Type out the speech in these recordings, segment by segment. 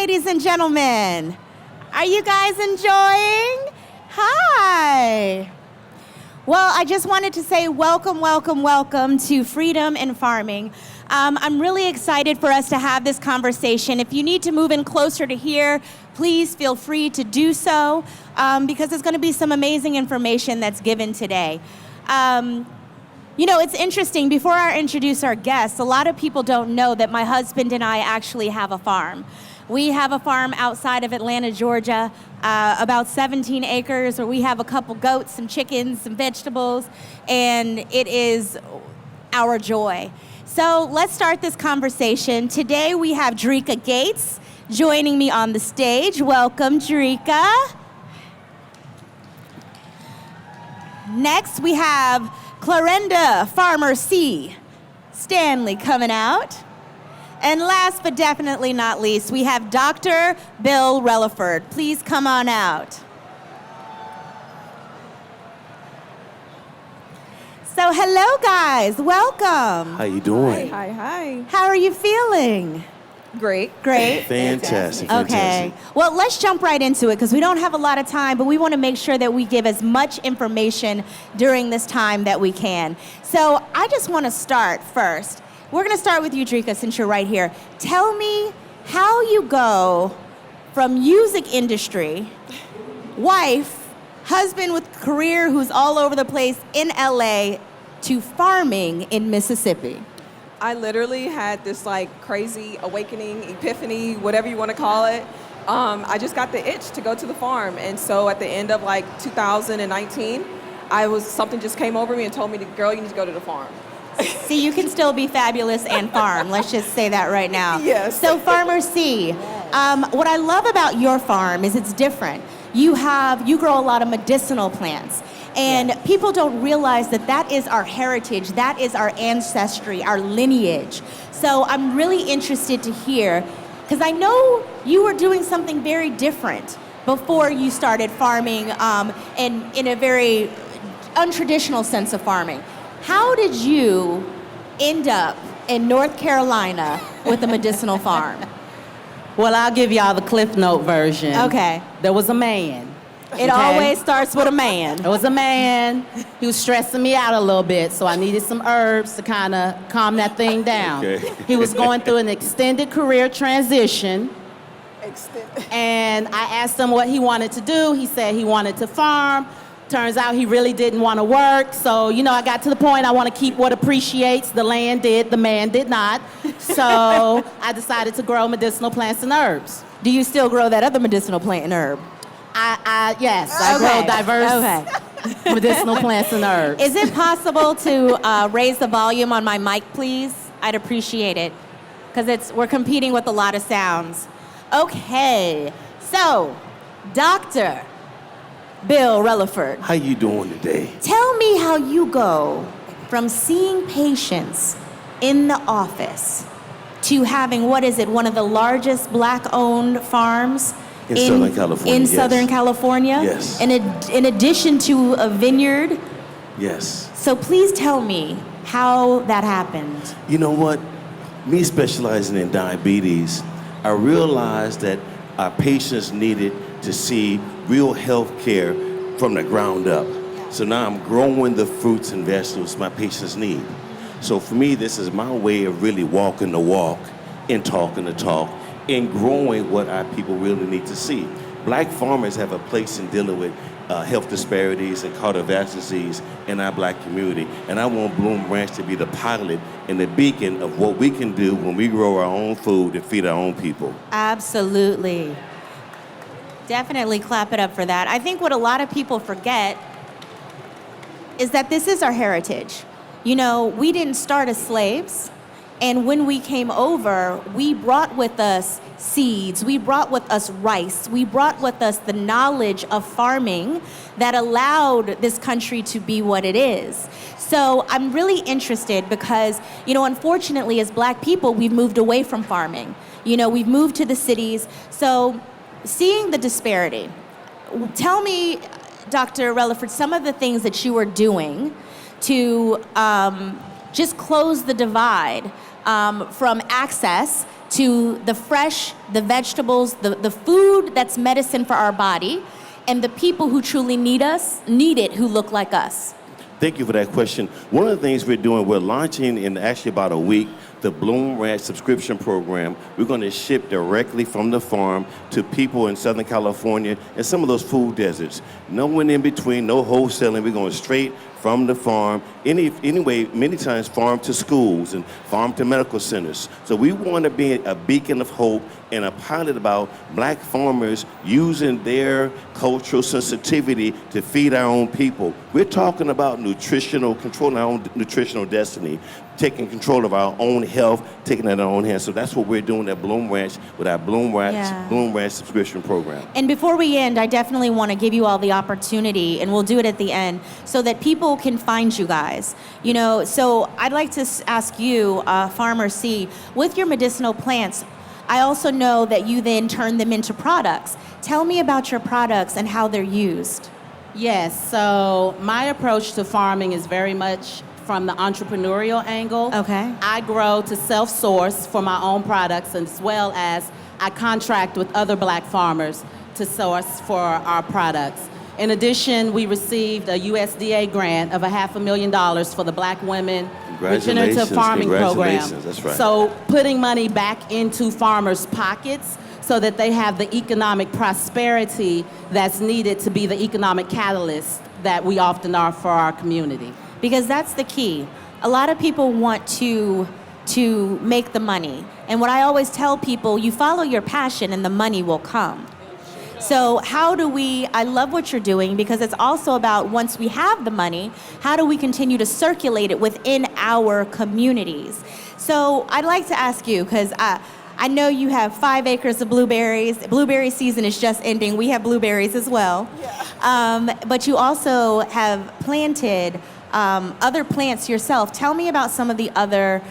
ladies and gentlemen. Are you guys enjoying? Hi. Well, I just wanted to say welcome, welcome, welcome to Freedom in Farming. I'm really excited for us to have this conversation. If you need to move in closer to here, please feel free to do so, because there's going to be some amazing information that's given today. It's interesting. Before I introduce our guests, a lot of people don't know that my husband and I actually have a farm. We have a farm outside of Atlanta, Georgia, about 17 acres, where we have a couple goats, some chickens, some vegetables, and it is our joy. So let's start this conversation. Today we have Drika Gates joining me on the stage. Welcome, Drika. Next we have Clarenda Farmer C. Stanley coming out. And last but definitely not least, we have Dr. Bill Relaford. Please come on out. So hello guys, welcome. How you doing? Hi. How are you feeling? Great. Fantastic. Okay, well, let's jump right into it because we don't have a lot of time, but we want to make sure that we give as much information during this time that we can. So I just want to start first. We're going to start with you, Drika, since you're right here. Tell me how you go from music industry, wife, husband with career who's all over the place in LA, to farming in Mississippi. I literally had this crazy awakening, epiphany, whatever you want to call it. I just got the itch to go to the farm. And so at the end of 2019, something just came over me and told me, girl, you need to go to the farm. See, you can still be fabulous and farm. Let's just say that right now. Yes. So Farmer C, what I love about your farm is it's different. You grow a lot of medicinal plants. And people don't realize that is our heritage, that is our ancestry, our lineage. So I'm really interested to hear, because I know you were doing something very different before you started farming, and in a very untraditional sense of farming. How did you end up in North Carolina with a medicinal farm? Well, I'll give y'all the Cliff Note version. Okay. There was a man. It always starts with a man. There was a man. He was stressing me out a little bit, so I needed some herbs to kind of calm that thing down. Okay. He was going through an extended career transition. And I asked him what he wanted to do. He said he wanted to farm. Turns out he really didn't want to work. So, I got to the point I want to keep what appreciates. The land did, the man did not. So I decided to grow medicinal plants and herbs. Do you still grow that other medicinal plant and herb? Yes, I grow diverse medicinal plants and herbs. Is it possible to raise the volume on my mic, please? I'd appreciate it, because we're competing with a lot of sounds. Okay, so, Dr. Bill Relaford. How you doing today? Tell me how you go from seeing patients in the office to having, one of the largest black-owned farms in Southern California. In yes. Southern California? Yes. In addition to a vineyard? Yes. So please tell me how that happened. You know what? Me specializing in diabetes, I realized that our patients needed to see real health care from the ground up. So now I'm growing the fruits and vegetables my patients need. So for me, this is my way of really walking the walk and talking the talk and growing what our people really need to see. Black farmers have a place in dealing with health disparities and cardiovascular disease in our black community. And I want Bloom Ranch to be the pilot and the beacon of what we can do when we grow our own food and feed our own people. Absolutely. Definitely clap it up for that. I think what a lot of people forget is that this is our heritage. We didn't start as slaves. And when we came over, we brought with us seeds, we brought with us rice, we brought with us the knowledge of farming that allowed this country to be what it is. So I'm really interested because, unfortunately, as black people, we've moved away from farming. We've moved to the cities. So seeing the disparity, tell me, Dr. Relaford, some of the things that you are doing to just close the divide from access to the fresh, the vegetables, the food that's medicine for our body, and the people who truly need it, who look like us? Thank you for that question. One of the things we're doing, we're launching in actually about a week, the Bloom Ranch subscription program. We're going to ship directly from the farm to people in Southern California and some of those food deserts. No one in between, no wholesaling. We're going straight from the farm. Anyway, many times farm to schools and farm to medical centers. So we want to be a beacon of hope and a pilot about black farmers using their cultural sensitivity to feed our own people. We're talking about controlling our own nutritional destiny, taking control of our own health, taking it in our own hands. So that's what we're doing at Bloom Ranch with our Bloom Ranch subscription program. And before we end, I definitely want to give you all the opportunity, and we'll do it at the end, so that people can find you guys. So I'd like to ask you, Farmer C, with your medicinal plants, I also know that you then turn them into products. Tell me about your products and how they're used. Yes, so my approach to farming is very much from the entrepreneurial angle. Okay. I grow to self-source for my own products, as well as I contract with other black farmers to source for our products. In addition, we received a USDA grant of $500,000 for the Black Women Regenerative Farming Program. That's right. So putting money back into farmers' pockets so that they have the economic prosperity that's needed to be the economic catalyst that we often are for our community. Because that's the key. A lot of people want to make the money. And what I always tell people, you follow your passion and the money will come. So I love what you're doing, because it's also about, once we have the money, how do we continue to circulate it within our communities? So I'd like to ask you, because I know you have 5 acres of blueberries. Blueberry season is just ending. We have blueberries as well. Yeah. But you also have planted other plants yourself. Tell me about some of the other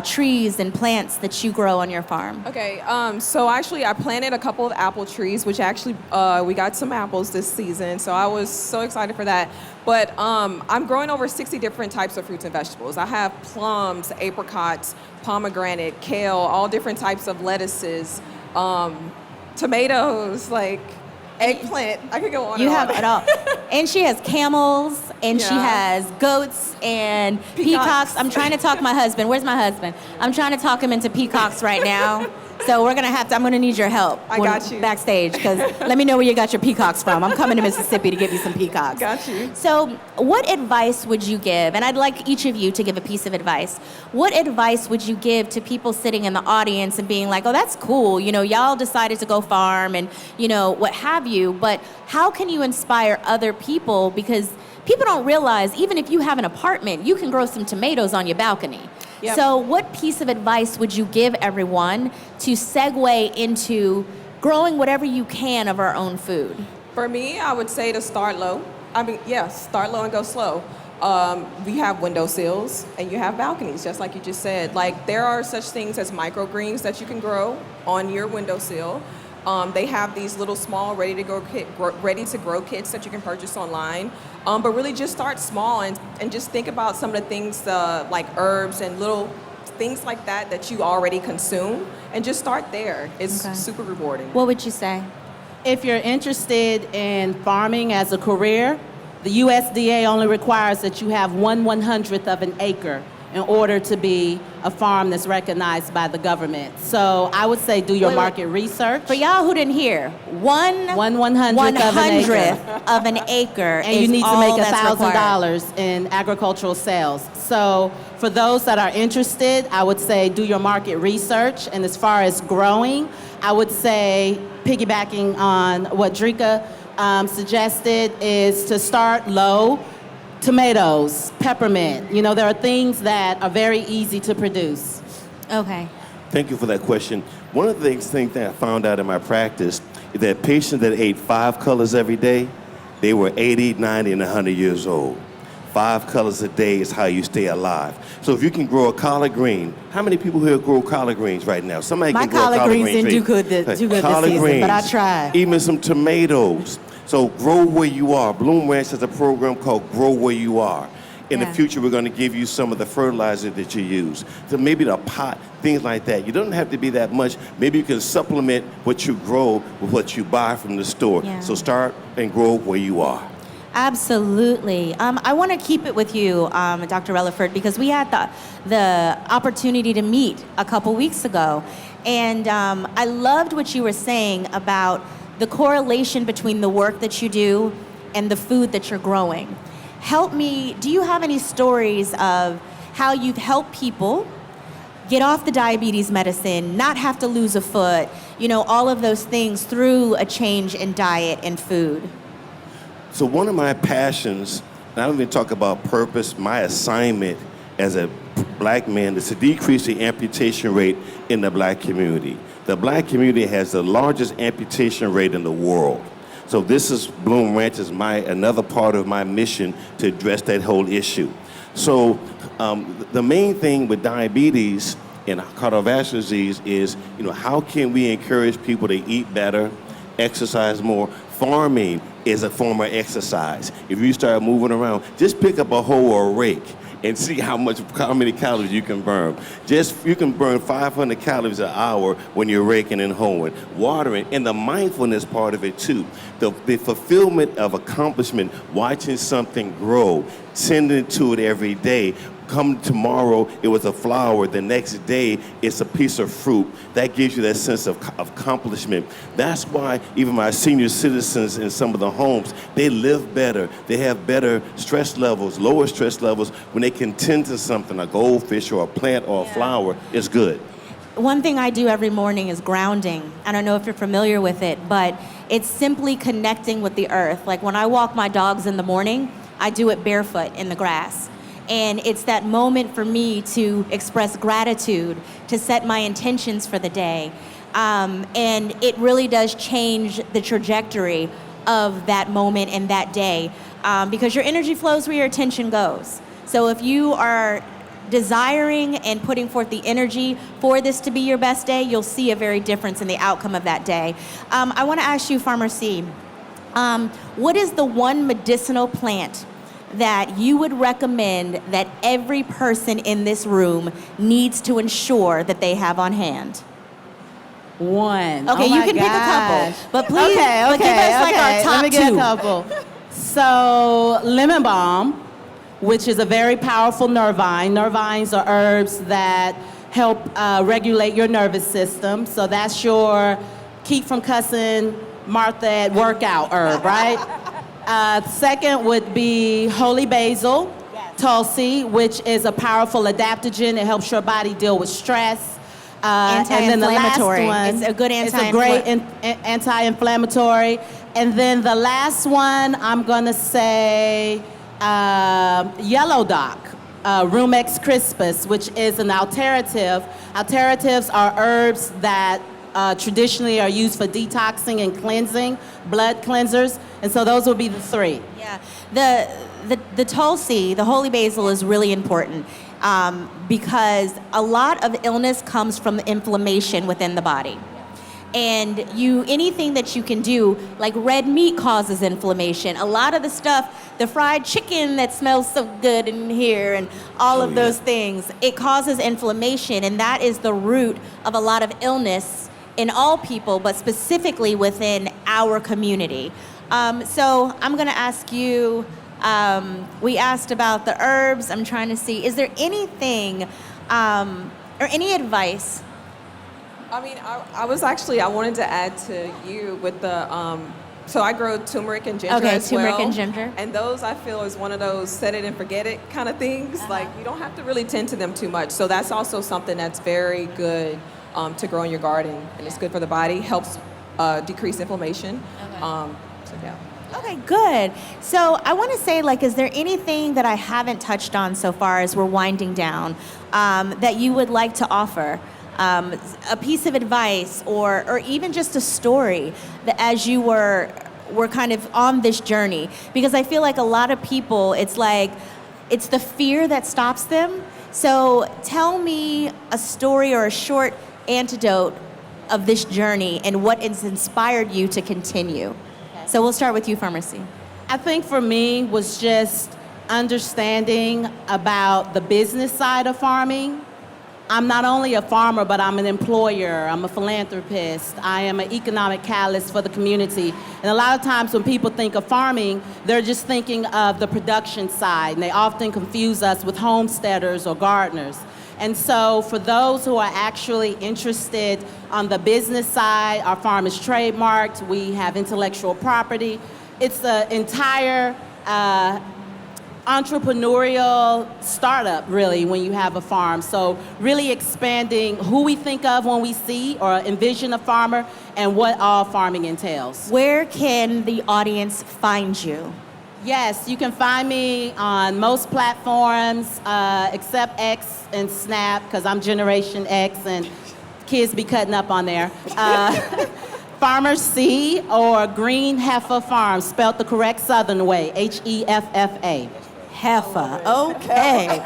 trees and plants that you grow on your farm. Okay, so actually I planted a couple of apple trees, which actually we got some apples this season, so I was so excited for that. But I'm growing over 60 different types of fruits and vegetables. I have plums, apricots, pomegranate, kale, all different types of lettuces, tomatoes, like eggplant. I could go on. You have it all. And she has camels, and she has goats and peacocks. I'm trying to talk my husband. Where's my husband? I'm trying to talk him into peacocks right now. So I'm gonna need your help. I got you. Backstage, because let me know where you got your peacocks from. I'm coming to Mississippi to give you some peacocks. Got you. So what advice would you give, and I'd like each of you to give a piece of advice. What advice would you give to people sitting in the audience and being like, oh, that's cool, y'all decided to go farm and, what have you, but how can you inspire other people? Because people don't realize, even if you have an apartment, you can grow some tomatoes on your balcony. Yep. So what piece of advice would you give everyone to segue into growing whatever you can of our own food? For me, I would say to start low. Start low and go slow. We have windowsills and you have balconies, just like you just said. Like, there are such things as microgreens that you can grow on your windowsill. They have these little small ready-to-grow kits that you can purchase online. But really just start small and just think about some of the things like herbs and little things like that you already consume, and just start there. It's super rewarding. What would you say? If you're interested in farming as a career, the USDA only requires that you have 1/100th of an acre in order to be a farm that's recognized by the government. So I would say do your market research. For y'all who didn't hear, 1/100th of an acre, and you need to make $1,000 in agricultural sales. So for those that are interested, I would say do your market research. And as far as growing, I would say, piggybacking on what Drika suggested, is to start low. Tomatoes, peppermint, there are things that are very easy to produce. Okay. Thank you for that question. One of the things that I found out in my practice is that patients that ate 5 colors every day, they were 80, 90, and 100 years old. 5 colors a day is how you stay alive. So if you can grow a collard green, how many people here grow collard greens right now? Somebody can grow collard greens. My collard greens didn't do good this season, but I tried. Even some tomatoes. So grow where you are. Bloom Ranch has a program called Grow Where You Are. In the Yeah. future, we're going to give you some of the fertilizer that you use. So maybe the pot, things like that. You don't have to be that much. Maybe you can supplement what you grow with what you buy from the store. Yeah. So start and grow where you are. Absolutely. I want to keep it with you, Dr. Relaford, because we had the opportunity to meet a couple weeks ago. And I loved what you were saying about the correlation between the work that you do and the food that you're growing. Help me, do you have any stories of how you've helped people get off the diabetes medicine, not have to lose a foot, all of those things through a change in diet and food? So one of my passions, and I don't even talk about purpose, my assignment as a black man is to decrease the amputation rate in the black community. The black community has the largest amputation rate in the world. So this is Bloom Ranch is another part of my mission to address that whole issue. So the main thing with diabetes and cardiovascular disease is, how can we encourage people to eat better, exercise more? Farming is a form of exercise. If you start moving around, just pick up a hoe or a rake and see how many calories you can burn. You can burn 500 calories an hour when you're raking and hoeing, watering, and the mindfulness part of it too. The fulfillment of accomplishment, watching something grow, tending to it every day. Come tomorrow, it was a flower. The next day, it's a piece of fruit. That gives you that sense of accomplishment. That's why even my senior citizens in some of the homes, they live better. They have better stress levels, lower stress levels when they can tend to something, a goldfish or a plant or a flower. It's good. One thing I do every morning is grounding. I don't know if you're familiar with it, but it's simply connecting with the earth. Like when I walk my dogs in the morning, I do it barefoot in the grass. And it's that moment for me to express gratitude, to set my intentions for the day. And it really does change the trajectory of that moment and that day, because your energy flows where your attention goes. So if you are desiring and putting forth the energy for this to be your best day, you'll see a very difference in the outcome of that day. I want to ask you, Farmer C, what is the one medicinal plant that you would recommend that every person in this room needs to ensure that they have on hand? One. Okay, Oh you my can pick a gosh. couple, but please, Okay, but give us like our top Let me get two. a couple. So, lemon balm, which is a very powerful nervine. Nervines are herbs that help regulate your nervous system. So that's your keep from cussing Martha at workout herb, right? Second would be holy basil, Tulsi, which is a powerful adaptogen. It helps your body deal with stress. And then the last Anti-inflammatory. one, It's a good it's a great anti-inflammatory. And then the last one, I'm gonna say yellow dock, Rumex crispus, which is an alterative. Alteratives are herbs that traditionally are used for detoxing and cleansing, blood cleansers. And so those would be the three. Yeah, the Tulsi, the holy basil, is really important because a lot of illness comes from inflammation within the body. And anything that you can do, like red meat causes inflammation. A lot of the stuff, the fried chicken that smells so good in here and all of those things, it causes inflammation, and that is the root of a lot of illness in all people, but specifically within our community. So I'm gonna ask you, we asked about the herbs. I'm trying to see, is there anything or any advice? I mean, I wanted to add to you with the, so I grow turmeric and ginger as well. Okay, turmeric and ginger. And those I feel is one of those set it and forget it kind of things. Like you don't have to really tend to them too much. So that's also something that's very good to grow in your garden. And it's good for the body, helps decrease inflammation. So yeah. Okay, good. So I want to say, is there anything that I haven't touched on so far as we're winding down that you would like to offer? A piece of advice or even just a story that as you were kind of on this journey? Because I feel like a lot of people, it's the fear that stops them. So tell me a story or a short antidote of this journey and what has inspired you to continue. So we'll start with you, Pharmacy. I think for me was just understanding about the business side of farming. I'm not only a farmer, but I'm an employer, I'm a philanthropist, I am an economic catalyst for the community. And a lot of times when people think of farming, they're just thinking of the production side, and they often confuse us with homesteaders or gardeners. And so for those who are actually interested on the business side, our farm is trademarked, we have intellectual property. It's the entire entrepreneurial startup, really, when you have a farm. So really expanding who we think of when we see or envision a farmer and what all farming entails. Where can the audience find you? Yes, you can find me on most platforms except X and Snap, because I'm Generation X and kids be cutting up on there. Farmer C or Green Heifer Farm, spelled the correct Southern way, H-E-F-F-A. Heifer, okay.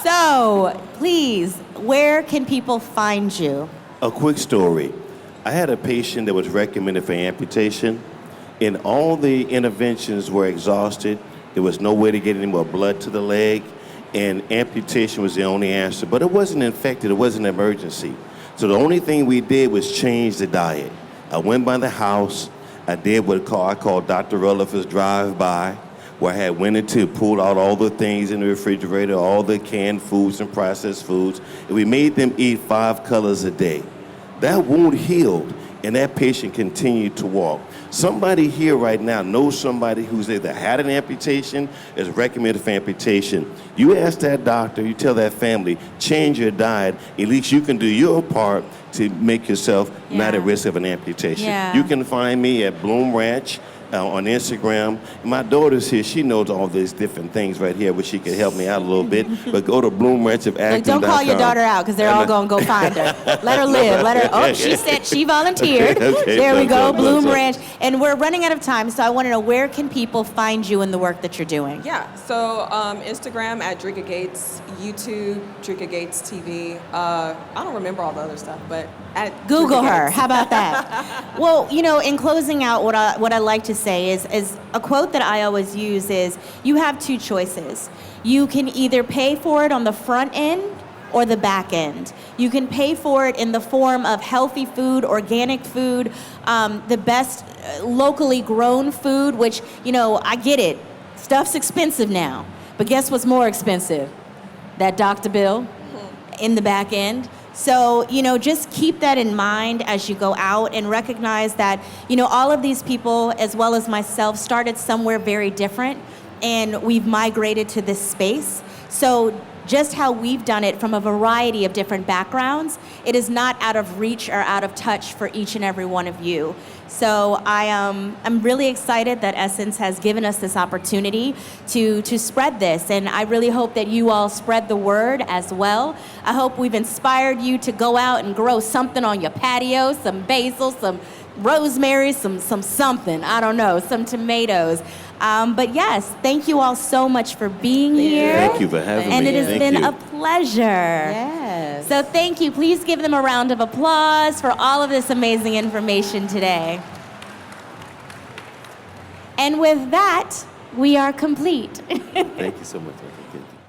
So, please, where can people find you? A quick story. I had a patient that was recommended for amputation, and all the interventions were exhausted. There was no way to get any more blood to the leg, and amputation was the only answer. But it wasn't infected, it wasn't an emergency. So the only thing we did was change the diet. I went by the house, I did what I call Dr. Rutherford's drive-by, where I went into, pulled out all the things in the refrigerator, all the canned foods and processed foods, and we made them eat 5 colors a day. That wound healed, and that patient continued to walk. Somebody here right now knows somebody who's either had an amputation, is recommended for amputation. You ask that doctor, you tell that family, change your diet, at least you can do your part to make yourself not at risk of an amputation. Yeah. You can find me at Bloom Ranch, on Instagram. My daughter's here. She knows all these different things right here, but she can help me out a little bit. But go to bloomranchofacting.com. Like, don't call your daughter out, because they're all going to go find her. Let her live. Let her. Oh, she said she volunteered. Okay, there we go, up. Bloom Ranch. And we're running out of time, so I want to know, where can people find you in the work that you're doing? Yeah, so Instagram at Drika Gates, YouTube, Drika Gates TV. I don't remember all the other stuff, but at Google Drika her. Gates. How about that? Well, you know, in closing out, what I like to say is a quote that I always use is, you have 2 choices. You can either pay for it on the front end or the back end. You can pay for it in the form of healthy food, organic food, the best locally grown food, which, you know, I get it. Stuff's expensive now. But guess what's more expensive? That doctor bill in the back end. So, you know, just keep that in mind as you go out, and recognize that, you know, all of these people, as well as myself, started somewhere very different, and we've migrated to this space. So just how we've done it from a variety of different backgrounds, it is not out of reach or out of touch for each and every one of you. So I'm really excited that Essence has given us this opportunity to spread this, and I really hope that you all spread the word as well. I hope we've inspired you to go out and grow something on your patio, some basil, some rosemary, some something, I don't know, some tomatoes. But yes, thank you all so much for being here. Thank you for having me. And it has Thank been you. a pleasure. Yes. So thank you. Please give them a round of applause for all of this amazing information today. And with that, we are complete. Thank you so much. Thank you.